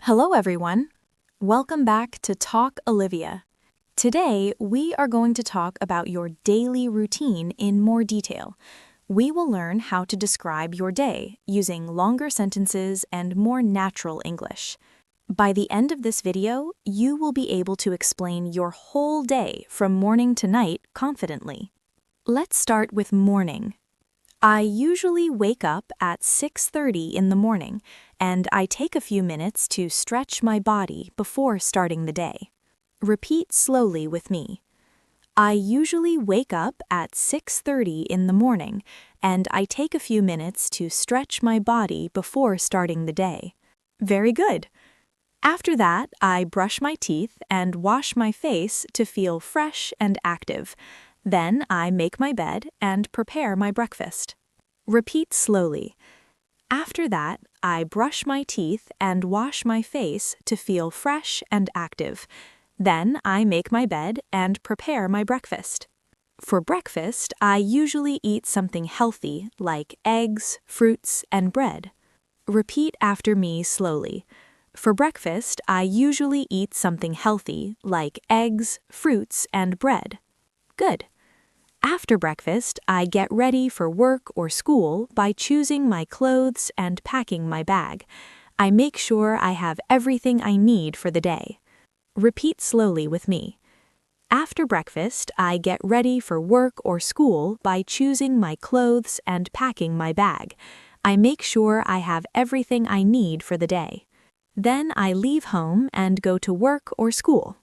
Hello, everyone. Welcome back to Talk Olivia. Today, we are going to talk about your daily routine in more detail. We will learn how to describe your day using longer sentences and more natural English. By the end of this video, you will be able to explain your whole day from morning to night confidently. Let's start with morning. I usually wake up at 6:30 in the morning, and I take a few minutes to stretch my body before starting the day. Repeat slowly with me. I usually wake up at 6:30 in the morning, and I take a few minutes to stretch my body before starting the day. Very good. After that, I brush my teeth and wash my face to feel fresh and active. Then I make my bed and prepare my breakfast. Repeat slowly. After that, I brush my teeth and wash my face to feel fresh and active. Then I make my bed and prepare my breakfast. For breakfast, I usually eat something healthy like eggs, fruits, and bread. Repeat after me slowly. For breakfast, I usually eat something healthy like eggs, fruits, and bread. Good. After breakfast, I get ready for work or school by choosing my clothes and packing my bag. I make sure I have everything I need for the day. Repeat slowly with me. After breakfast, I get ready for work or school by choosing my clothes and packing my bag. I make sure I have everything I need for the day. Then I leave home and go to work or school.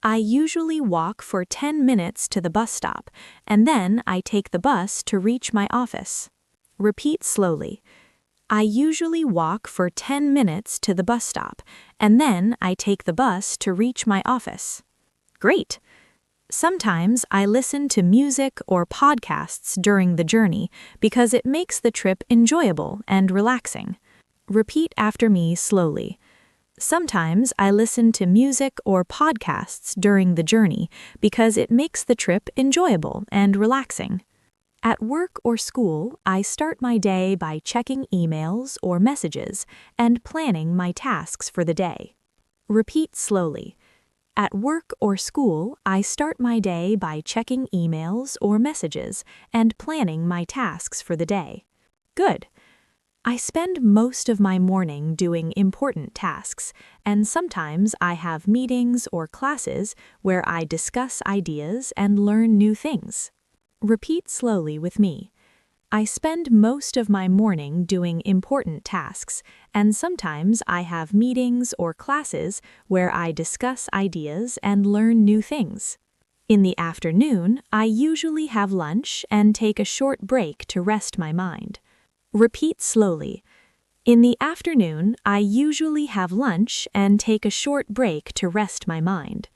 I usually walk for 10 minutes to the bus stop, and then I take the bus to reach my office. Repeat slowly. I usually walk for 10 minutes to the bus stop, and then I take the bus to reach my office. Great! Sometimes I listen to music or podcasts during the journey because it makes the trip enjoyable and relaxing. Repeat after me slowly. Sometimes I listen to music or podcasts during the journey because it makes the trip enjoyable and relaxing. At work or school, I start my day by checking emails or messages and planning my tasks for the day. Repeat slowly. At work or school, I start my day by checking emails or messages and planning my tasks for the day. Good. I spend most of my morning doing important tasks, and sometimes I have meetings or classes where I discuss ideas and learn new things. Repeat slowly with me. I spend most of my morning doing important tasks, and sometimes I have meetings or classes where I discuss ideas and learn new things. In the afternoon, I usually have lunch and take a short break to rest my mind. Repeat slowly. In the afternoon, I usually have lunch and take a short break to rest my mind.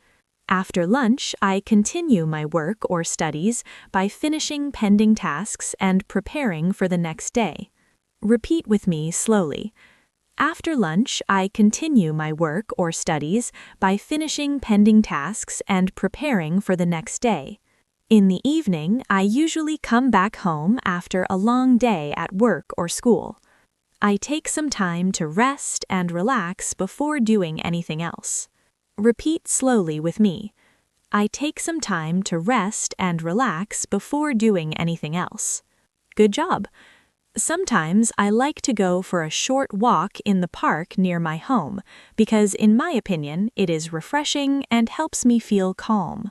After lunch, I continue my work or studies by finishing pending tasks and preparing for the next day. Repeat with me slowly. After lunch, I continue my work or studies by finishing pending tasks and preparing for the next day. In the evening, I usually come back home after a long day at work or school. I take some time to rest and relax before doing anything else. Repeat slowly with me. I take some time to rest and relax before doing anything else. Good job. Sometimes I like to go for a short walk in the park near my home because, in my opinion, it is refreshing and helps me feel calm.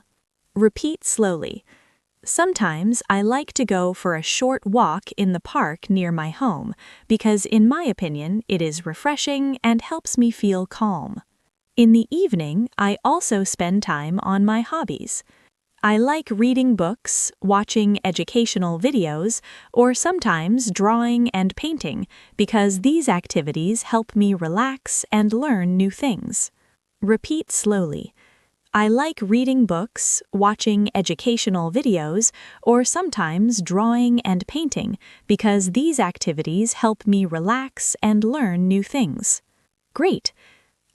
Repeat slowly. Sometimes I like to go for a short walk in the park near my home because, in my opinion, it is refreshing and helps me feel calm. In the evening, I also spend time on my hobbies. I like reading books, watching educational videos, or sometimes drawing and painting because these activities help me relax and learn new things. Repeat slowly. I like reading books, watching educational videos, or sometimes drawing and painting because these activities help me relax and learn new things. Great!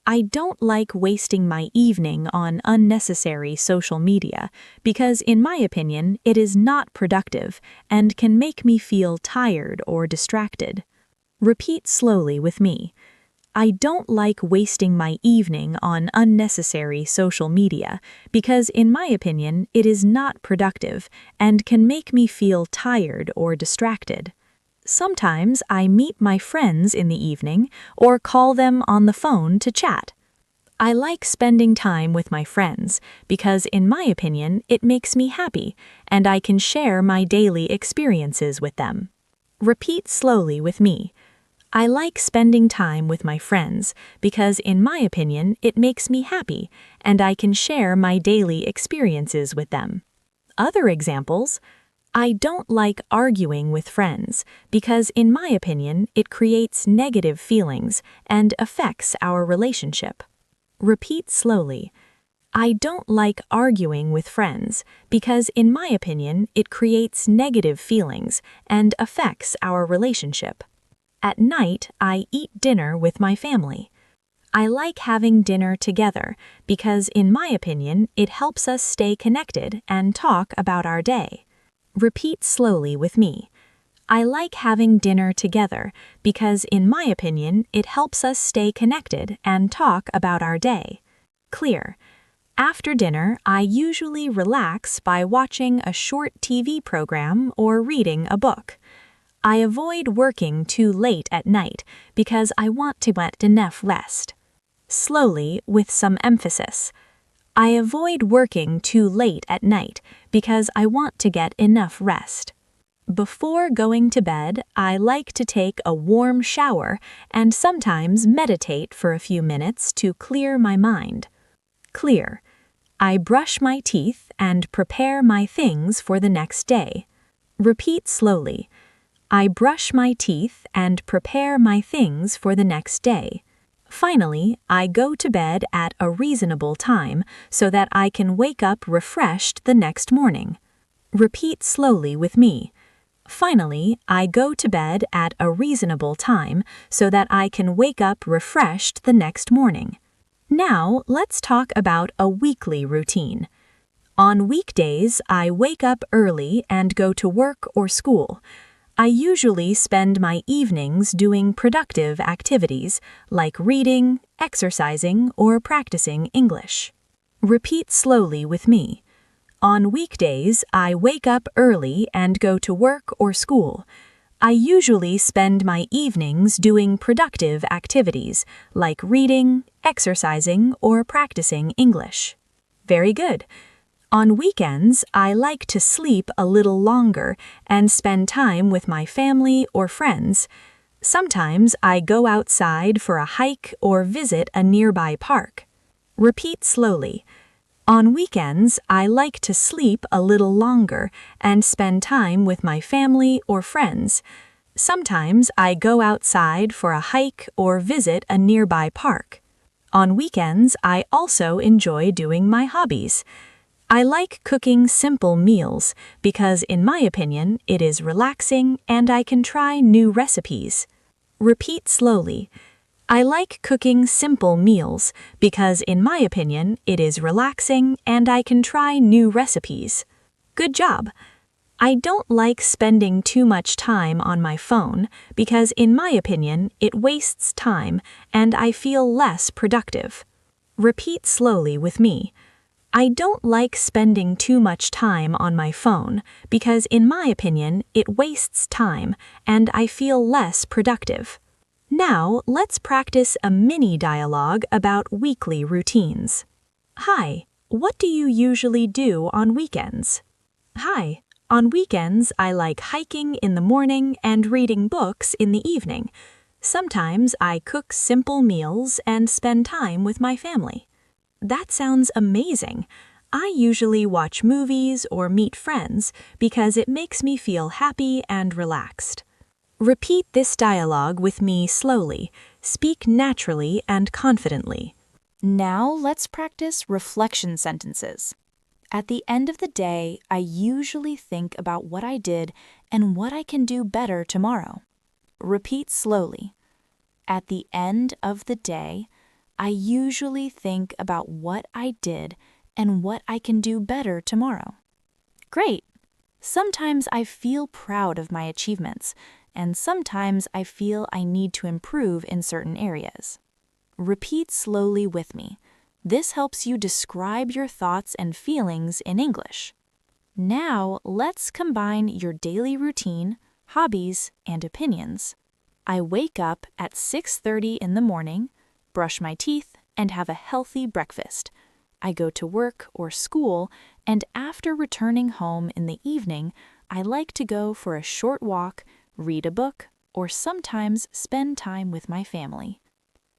I don't like wasting my evening on unnecessary social media because, in my opinion, it is not productive and can make me feel tired or distracted. Repeat slowly with me. I don't like wasting my evening on unnecessary social media because, in my opinion, it is not productive and can make me feel tired or distracted. Sometimes I meet my friends in the evening or call them on the phone to chat. I like spending time with my friends because, in my opinion, it makes me happy and I can share my daily experiences with them. Repeat slowly with me. I like spending time with my friends because, in my opinion, it makes me happy and I can share my daily experiences with them. Other examples: I don't like arguing with friends because, in my opinion, it creates negative feelings and affects our relationship. Repeat slowly. I don't like arguing with friends because, in my opinion, it creates negative feelings and affects our relationship. At night, I eat dinner with my family. I like having dinner together because, in my opinion, it helps us stay connected and talk about our day. Repeat slowly with me. I like having dinner together because, in my opinion, it helps us stay connected and talk about our day. Clear. After dinner, I usually relax by watching a short TV program or reading a book. I avoid working too late at night because I want to get enough rest. Slowly, with some emphasis. I avoid working too late at night because I want to get enough rest. Before going to bed, I like to take a warm shower and sometimes meditate for a few minutes to clear my mind. Clear. I brush my teeth and prepare my things for the next day. Repeat slowly. I brush my teeth and prepare my things for the next day. Finally, I go to bed at a reasonable time so that I can wake up refreshed the next morning. Repeat slowly with me. Finally, I go to bed at a reasonable time so that I can wake up refreshed the next morning. Now, let's talk about a weekly routine. On weekdays, I wake up early and go to work or school. I usually spend my evenings doing productive activities like reading, exercising, or practicing English. Repeat slowly with me. On weekdays, I wake up early and go to work or school. I usually spend my evenings doing productive activities like reading, exercising, or practicing English. Very good. On weekends, I like to sleep a little longer and spend time with my family or friends. Sometimes I go outside for a hike or visit a nearby park. Repeat slowly. On weekends, I like to sleep a little longer and spend time with my family or friends. Sometimes I go outside for a hike or visit a nearby park. On weekends, I also enjoy doing my hobbies. I like cooking simple meals because, in my opinion, it is relaxing and I can try new recipes. Repeat slowly. I like cooking simple meals because, in my opinion, it is relaxing and I can try new recipes. Good job! I don't like spending too much time on my phone because, in my opinion, it wastes time and I feel less productive. Repeat slowly with me. I don't like spending too much time on my phone because, in my opinion, it wastes time and I feel less productive. Now, let's practice a mini dialogue about weekly routines. Hi, what do you usually do on weekends? Hi, on weekends I like hiking in the morning and reading books in the evening. Sometimes I cook simple meals and spend time with my family. That sounds amazing. I usually watch movies or meet friends because it makes me feel happy and relaxed. Repeat this dialogue with me slowly. Speak naturally and confidently. Now let's practice reflection sentences. At the end of the day, I usually think about what I did and what I can do better tomorrow. Repeat slowly. At the end of the day, I usually think about what I did and what I can do better tomorrow. Great! Sometimes I feel proud of my achievements, and sometimes I feel I need to improve in certain areas. Repeat slowly with me. This helps you describe your thoughts and feelings in English. Now, let's combine your daily routine, hobbies, and opinions. I wake up at 6:30 in the morning, brush my teeth, and have a healthy breakfast. I go to work or school, and after returning home in the evening, I like to go for a short walk, read a book, or sometimes spend time with my family.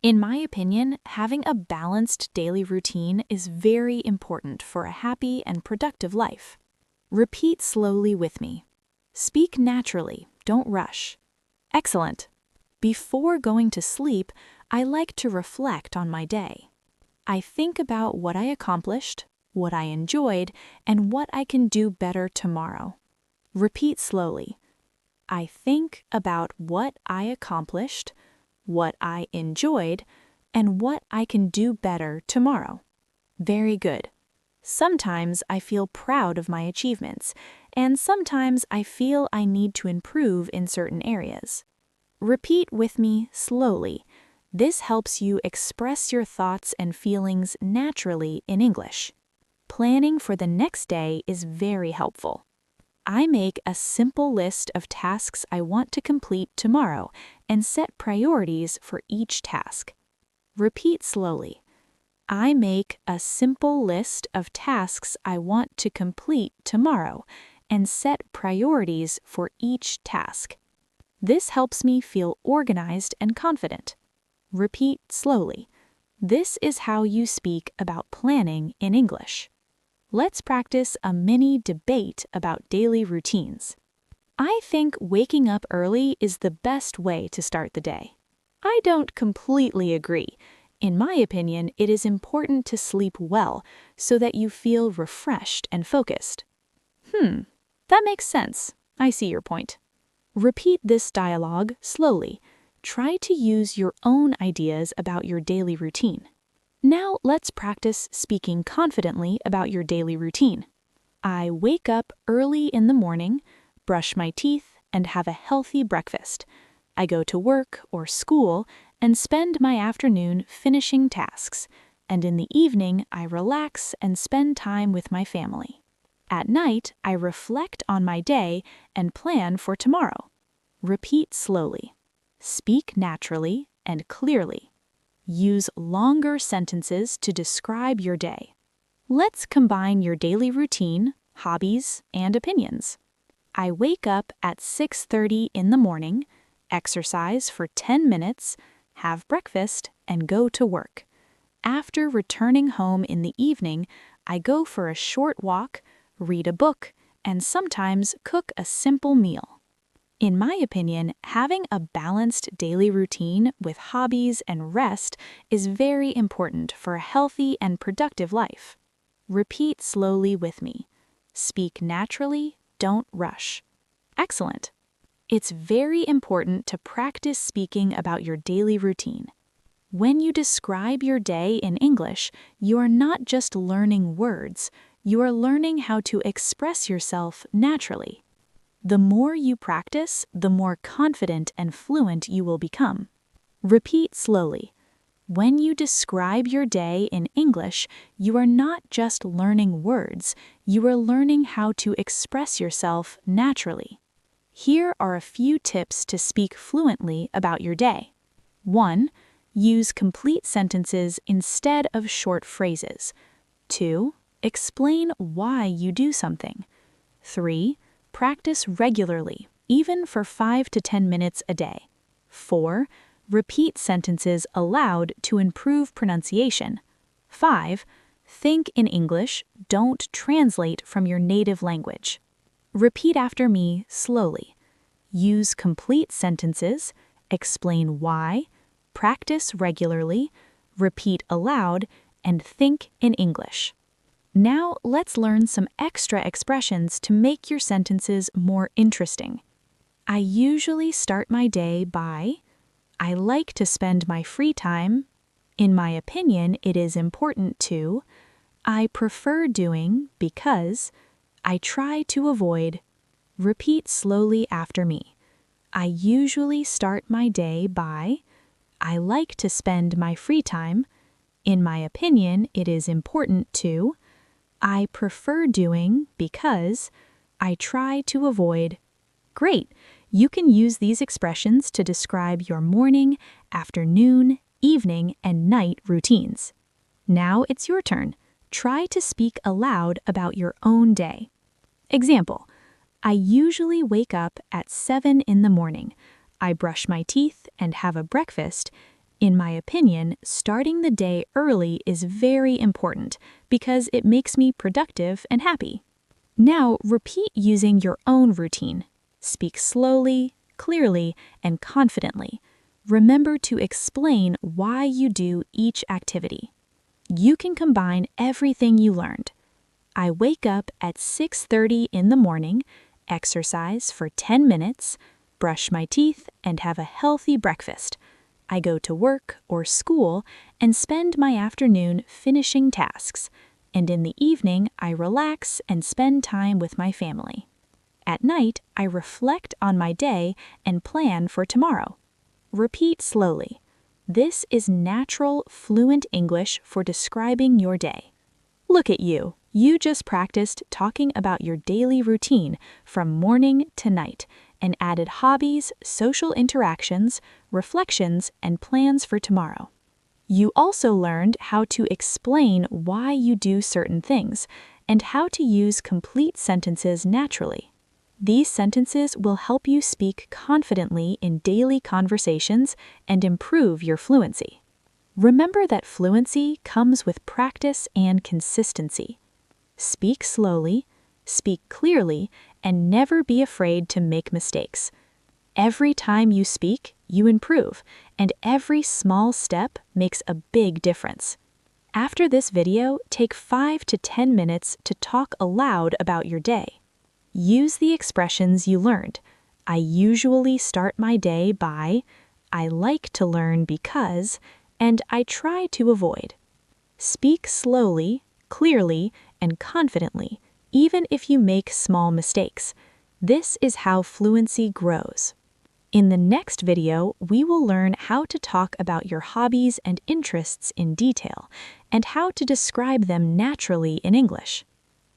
In my opinion, having a balanced daily routine is very important for a happy and productive life. Repeat slowly with me. Speak naturally, don't rush. Excellent. Before going to sleep, I like to reflect on my day. I think about what I accomplished, what I enjoyed, and what I can do better tomorrow. Repeat slowly. I think about what I accomplished, what I enjoyed, and what I can do better tomorrow. Very good. Sometimes I feel proud of my achievements, and sometimes I feel I need to improve in certain areas. Repeat with me slowly. This helps you express your thoughts and feelings naturally in English. Planning for the next day is very helpful. I make a simple list of tasks I want to complete tomorrow and set priorities for each task. Repeat slowly. I make a simple list of tasks I want to complete tomorrow and set priorities for each task. This helps me feel organized and confident. Repeat slowly. This is how you speak about planning in English. Let's practice a mini debate about daily routines. I think waking up early is the best way to start the day. I don't completely agree. In my opinion, it is important to sleep well so that you feel refreshed and focused. That makes sense. I see your point. Repeat this dialogue slowly. Try to use your own ideas about your daily routine. Now let's practice speaking confidently about your daily routine. I wake up early in the morning, brush my teeth, and have a healthy breakfast. I go to work or school and spend my afternoon finishing tasks, and in the evening I relax and spend time with my family. At night, I reflect on my day and plan for tomorrow. Repeat slowly. Speak naturally and clearly. Use longer sentences to describe your day. Let's combine your daily routine, hobbies, and opinions. I wake up at 6:30 in the morning, exercise for 10 minutes, have breakfast, and go to work. After returning home in the evening, I go for a short walk, read a book, and sometimes cook a simple meal. In my opinion, having a balanced daily routine with hobbies and rest is very important for a healthy and productive life. Repeat slowly with me. Speak naturally, don't rush. Excellent. It's very important to practice speaking about your daily routine. When you describe your day in English, you are not just learning words, you are learning how to express yourself naturally. The more you practice, the more confident and fluent you will become. Repeat slowly. When you describe your day in English, you are not just learning words, you are learning how to express yourself naturally. Here are a few tips to speak fluently about your day. 1. Use complete sentences instead of short phrases. 2. Explain why you do something. 3. Practice regularly, even for 5 to 10 minutes a day. 4. Repeat sentences aloud to improve pronunciation. 5. Think in English, don't translate from your native language. Repeat after me slowly. Use complete sentences, explain why, practice regularly, repeat aloud, and think in English. Now let's learn some extra expressions to make your sentences more interesting. I usually start my day by, I like to spend my free time, in my opinion it is important to, I prefer doing because, I try to avoid. Repeat slowly after me. I usually start my day by, I like to spend my free time. In my opinion, it is important to, I prefer doing because, I try to avoid. Great! You can use these expressions to describe your morning, afternoon, evening, and night routines. Now it's your turn. Try to speak aloud about your own day. Example, I usually wake up at 7 in the morning. I brush my teeth and have a breakfast. In my opinion, starting the day early is very important because it makes me productive and happy. Now repeat using your own routine. Speak slowly, clearly, and confidently. Remember to explain why you do each activity. You can combine everything you learned. I wake up at 6:30 in the morning, exercise for 10 minutes, brush my teeth, and have a healthy breakfast. I go to work or school and spend my afternoon finishing tasks. And in the evening, I relax and spend time with my family. At night, I reflect on my day and plan for tomorrow. Repeat slowly. This is natural, fluent English for describing your day. Look at you. You just practiced talking about your daily routine from morning to night and added hobbies, social interactions, reflections, and plans for tomorrow. You also learned how to explain why you do certain things and how to use complete sentences naturally. These sentences will help you speak confidently in daily conversations and improve your fluency. Remember that fluency comes with practice and consistency. Speak slowly, speak clearly, and never be afraid to make mistakes. Every time you speak, you improve, and every small step makes a big difference. After this video, take 5 to 10 minutes to talk aloud about your day. Use the expressions you learned. I usually start my day by, I like to learn because, and I try to avoid. Speak slowly, clearly, and confidently, even if you make small mistakes. This is how fluency grows. In the next video, we will learn how to talk about your hobbies and interests in detail, and how to describe them naturally in English.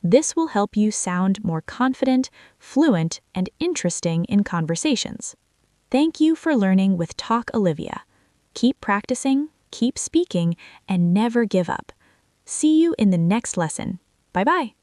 This will help you sound more confident, fluent, and interesting in conversations. Thank you for learning with Talk Olivia. Keep practicing, keep speaking, and never give up. See you in the next lesson. Bye-bye.